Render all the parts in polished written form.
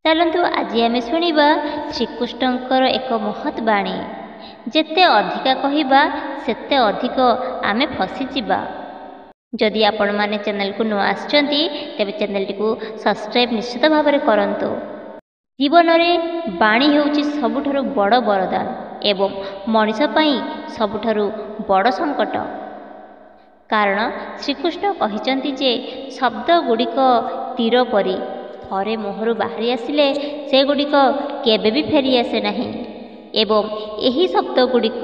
ଚାଲନ୍ତୁ ଆଜି ଆମେ ଶୁଣିବା ଶ୍ରୀକୃଷ୍ଣଙ୍କର ଏକ ମହତ୍ ବାଣୀ। ଯେତେ ଅଧିକା କହିବା ସେତେ ଅଧିକ ଆମେ ଫସିଯିବା। ଯଦି ଆପଣମାନେ ଚ୍ୟାନେଲକୁ ନୂଆ ଆସିଛନ୍ତି ତେବେ ଚ୍ୟାନେଲଟିକୁ ସବସ୍କ୍ରାଇବ୍ ନିଶ୍ଚିତ ଭାବରେ କରନ୍ତୁ। ଜୀବନରେ ବାଣୀ ହେଉଛି ସବୁଠାରୁ ବଡ଼ ବରଦାନ ଏବଂ ମଣିଷ ପାଇଁ ସବୁଠାରୁ ବଡ଼ ସଙ୍କଟ। କାରଣ ଶ୍ରୀକୃଷ୍ଣ କହିଛନ୍ତି ଯେ ଶବ୍ଦ ଗୁଡ଼ିକ ତୀର ପରି ଥରେ ମୁହଁରୁ ବାହାରି ଆସିଲେ ସେଗୁଡ଼ିକ କେବେ ବି ଫେରିଆସେ ନାହିଁ ଏବଂ ଏହି ଶବ୍ଦ ଗୁଡ଼ିକ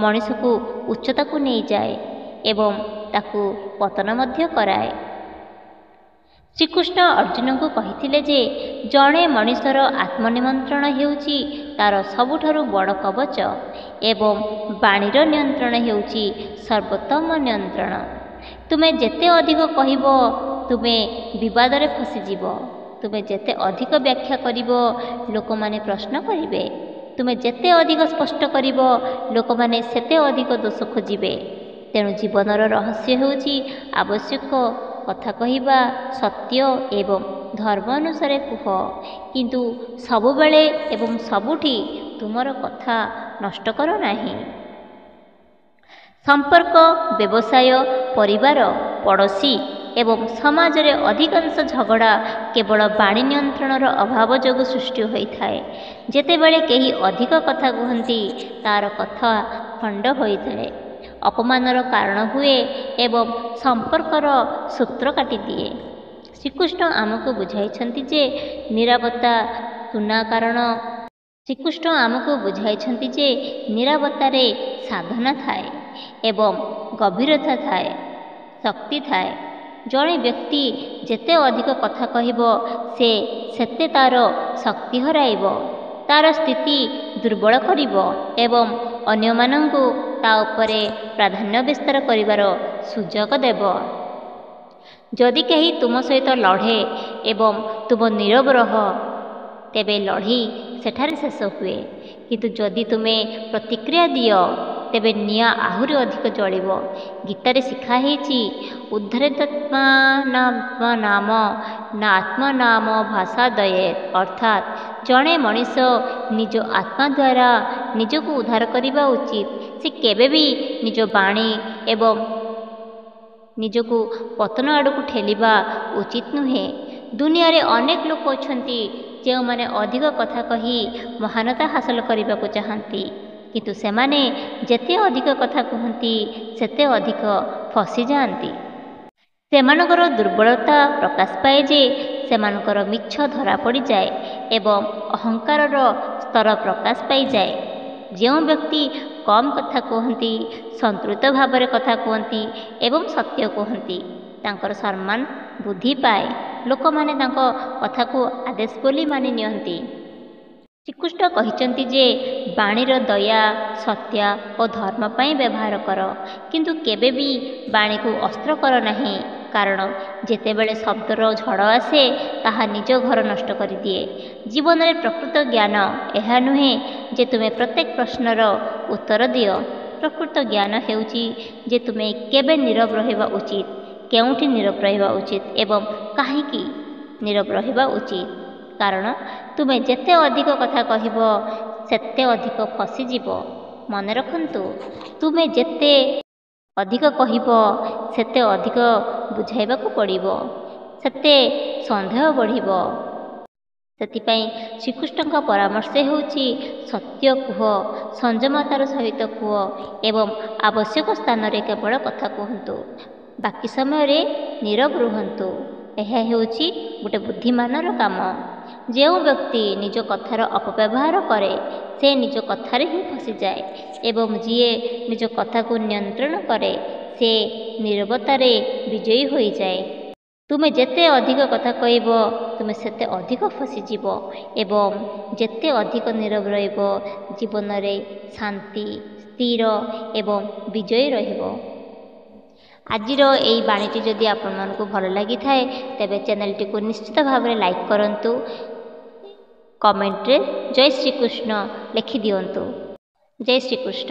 ମଣିଷକୁ ଉଚ୍ଚତାକୁ ନେଇଯାଏ ଏବଂ ତାକୁ ପତନ ମଧ୍ୟ କରାଏ। ଶ୍ରୀକୃଷ୍ଣ ଅର୍ଜୁନଙ୍କୁ କହିଥିଲେ ଯେ ଜଣେ ମଣିଷର ଆତ୍ମନିୟନ୍ତ୍ରଣ ହେଉଛି ତା'ର ସବୁଠାରୁ ବଡ଼ କବଚ ଏବଂ ବାଣୀର ନିୟନ୍ତ୍ରଣ ହେଉଛି ସର୍ବୋତ୍ତମ ନିୟନ୍ତ୍ରଣ। ତୁମେ ଯେତେ ଅଧିକ କହିବ ତୁମେ ବିବାଦରେ ଫସିଯିବ। ତୁମେ ଯେତେ ଅଧିକ ବ୍ୟାଖ୍ୟା କରିବ ଲୋକମାନେ ପ୍ରଶ୍ନ କରିବେ। ତୁମେ ଯେତେ ଅଧିକ ସ୍ପଷ୍ଟ କରିବ ଲୋକମାନେ ସେତେ ଅଧିକ ଦୋଷ ଖୋଜିବେ। ତେଣୁ ଜୀବନର ରହସ୍ୟ ହେଉଛି ଆବଶ୍ୟକ କଥା କହିବା, ସତ୍ୟ ଏବଂ ଧର୍ମ ଅନୁସାରେ କୁହ, କିନ୍ତୁ ସବୁବେଳେ ଏବଂ ସବୁଠି ତୁମର କଥା ନଷ୍ଟ କର ନାହିଁ। ସମ୍ପର୍କ, ବ୍ୟବସାୟ, ପରିବାର, ପଡ଼ୋଶୀ ଏବଂ ସମାଜରେ ଅଧିକାଂଶ ଝଗଡ଼ା କେବଳ ବାଣୀ ନିୟନ୍ତ୍ରଣର ଅଭାବ ଯୋଗୁଁ ସୃଷ୍ଟି ହୋଇଥାଏ। ଯେତେବେଳେ କେହି ଅଧିକ କଥା କୁହନ୍ତି ତା'ର କଥା ଖଣ୍ଡ ହୋଇଥାଏ, ଅପମାନର କାରଣ ହୁଏ ଏବଂ ସମ୍ପର୍କର ସୂତ୍ର କାଟିଦିଏ। ଶ୍ରୀକୃଷ୍ଣ ଆମକୁ ବୁଝାଇଛନ୍ତି ଯେ ନିରାପତ୍ତା ସୁନା କାରଣ ଶ୍ରୀକୃଷ୍ଣ ଆମକୁ ବୁଝାଇଛନ୍ତି ଯେ ନିରାପତ୍ତାରେ ସାଧନା ଥାଏ ଏବଂ ଗଭୀରତା ଥାଏ, ଶକ୍ତି ଥାଏ। ଜଣେ ବ୍ୟକ୍ତି ଯେତେ ଅଧିକ କଥା କହିବ ସେ ସେତେ ତା'ର ଶକ୍ତି ହରାଇବ, ତା'ର ସ୍ଥିତି ଦୁର୍ବଳ କରିବ ଏବଂ ଅନ୍ୟମାନଙ୍କୁ ତା' ଉପରେ ପ୍ରାଧାନ୍ୟ ବିସ୍ତାର କରିବାର ସୁଯୋଗ ଦେବ। ଯଦି କେହି ତୁମ ସହିତ ଲଢ଼େ ଏବଂ ତୁମ ନୀରବ ରହ, ତେବେ ଲଢ଼େଇ ସେଠାରେ ଶେଷ ହୁଏ। କିନ୍ତୁ ଯଦି ତୁମେ ପ୍ରତିକ୍ରିୟା ଦିଅ ତେବେ ନିଆଁ ଆହୁରି ଅଧିକ ଜଳିବ। ଗୀତାରେ ଶିଖା ହେଇଛି, ଉଦ୍ଧରେଦାତ୍ମନାତ୍ମନାମ ଆତ୍ମନାମ ଭାଷାଦୟେ, ଅର୍ଥାତ୍ ଜଣେ ମଣିଷ ନିଜ ଆତ୍ମା ଦ୍ୱାରା ନିଜକୁ ଉଦ୍ଧାର କରିବା ଉଚିତ। ସେ କେବେ ବି ନିଜ ବାଣୀ ଏବଂ ନିଜକୁ ପତନ ଆଡ଼କୁ ଠେଲିବା ଉଚିତ ନୁହେଁ। ଦୁନିଆରେ ଅନେକ ଲୋକ ଅଛନ୍ତି ଯେଉଁମାନେ ଅଧିକ କଥା କହି ମହାନତା ହାସଲ କରିବାକୁ ଚାହାନ୍ତି, କିନ୍ତୁ ସେମାନେ ଯେତେ ଅଧିକ କଥା କୁହନ୍ତି ସେତେ ଅଧିକ ଫସିଯାଆନ୍ତି। ସେମାନଙ୍କର ଦୁର୍ବଳତା ପ୍ରକାଶ ପାଏ ଯେ ସେମାନଙ୍କର ମିଛ ଧରାପଡ଼ିଯାଏ ଏବଂ ଅହଙ୍କାରର ସ୍ତର ପ୍ରକାଶ ପାଇଯାଏ। ଯେଉଁ ବ୍ୟକ୍ତି କମ୍ କଥା କୁହନ୍ତି, ସନ୍ତୃପ୍ତ ଭାବରେ କଥା କୁହନ୍ତି ଏବଂ ସତ୍ୟ କୁହନ୍ତି, ତାଙ୍କର ସମ୍ମାନ ବୃଦ୍ଧି ପାଏ। ଲୋକମାନେ ତାଙ୍କ କଥାକୁ ଆଦେଶ ବୋଲି ମାନି ନିଅନ୍ତି। ଶ୍ରୀକୃଷ୍ଣ କହିଛନ୍ତି ଯେ ବାଣୀର ଦୟା, ସତ୍ୟ ଓ ଧର୍ମ ପାଇଁ ବ୍ୟବହାର କର, କିନ୍ତୁ କେବେ ବି ବାଣୀକୁ ଅସ୍ତ୍ର କର ନାହିଁ। କାରଣ ଯେତେବେଳେ ଶବ୍ଦର ଝଡ଼ ଆସେ ତାହା ନିଜ ଘର ନଷ୍ଟ କରିଦିଏ। ଜୀବନରେ ପ୍ରକୃତ ଜ୍ଞାନ ଏହା ନୁହେଁ ଯେ ତୁମେ ପ୍ରତ୍ୟେକ ପ୍ରଶ୍ନର ଉତ୍ତର ଦିଅ। ପ୍ରକୃତ ଜ୍ଞାନ ହେଉଛି ଯେ ତୁମେ କେବେ ନୀରବ ରହିବା ଉଚିତ, କେଉଁଠି ନୀରବ ରହିବା ଉଚିତ ଏବଂ କାହିଁକି ନୀରବ ରହିବା ଉଚିତ। କାରଣ ତୁମେ ଯେତେ ଅଧିକ କଥା କହିବ ସେତେ ଅଧିକ ଫସିଯିବ। ମନେ ରଖନ୍ତୁ, ତୁମେ ଯେତେ ଅଧିକ କହିବ ସେତେ ଅଧିକ ବୁଝାଇବାକୁ ପଡ଼ିବ, ସେତେ ସନ୍ଦେହ ବଢ଼ିବ। ସେଥିପାଇଁ ଶ୍ରୀକୃଷ୍ଣଙ୍କ ପରାମର୍ଶ ହେଉଛି ସତ୍ୟ କୁହ, ସଂଯମତାର ସହିତ କୁହ ଏବଂ ଆବଶ୍ୟକ ସ୍ଥାନରେ କେବଳ କଥା କୁହନ୍ତୁ। ବାକି ସମୟରେ ନୀରବ ରୁହନ୍ତୁ। ଏହା ହେଉଛି ଗୋଟେ ବୁଦ୍ଧିମାନର କାମ। ଯେଉଁ ବ୍ୟକ୍ତି ନିଜ କଥାର ଅପବ୍ୟବହାର କରେ ସେ ନିଜ କଥାରେ ହିଁ ଫସିଯାଏ ଏବଂ ଯିଏ ନିଜ କଥାକୁ ନିୟନ୍ତ୍ରଣ କରେ ସେ ନୀରବତାରେ ବିଜୟୀ ହୋଇଯାଏ। ତୁମେ ଯେତେ ଅଧିକ କଥା କହିବ ତୁମେ ସେତେ ଅଧିକ ଫସିଯିବ ଏବଂ ଯେତେ ଅଧିକ ନୀରବ ରହିବ ଜୀବନରେ ଶାନ୍ତି, ସ୍ଥିର ଏବଂ ବିଜୟୀ ରହିବ। ଆଜିର ଏହି ବାଣୀଟି ଯଦି ଆପଣମାନଙ୍କୁ ଭଲ ଲାଗିଥାଏ ତେବେ ଚ୍ୟାନେଲଟିକୁ ନିଶ୍ଚିତ ଭାବରେ ଲାଇକ୍ କରନ୍ତୁ। କମେଣ୍ଟରେ ଜୟ ଶ୍ରୀକୃଷ୍ଣ ଲେଖିଦିଅନ୍ତୁ। ଜୟ ଶ୍ରୀକୃଷ୍ଣ।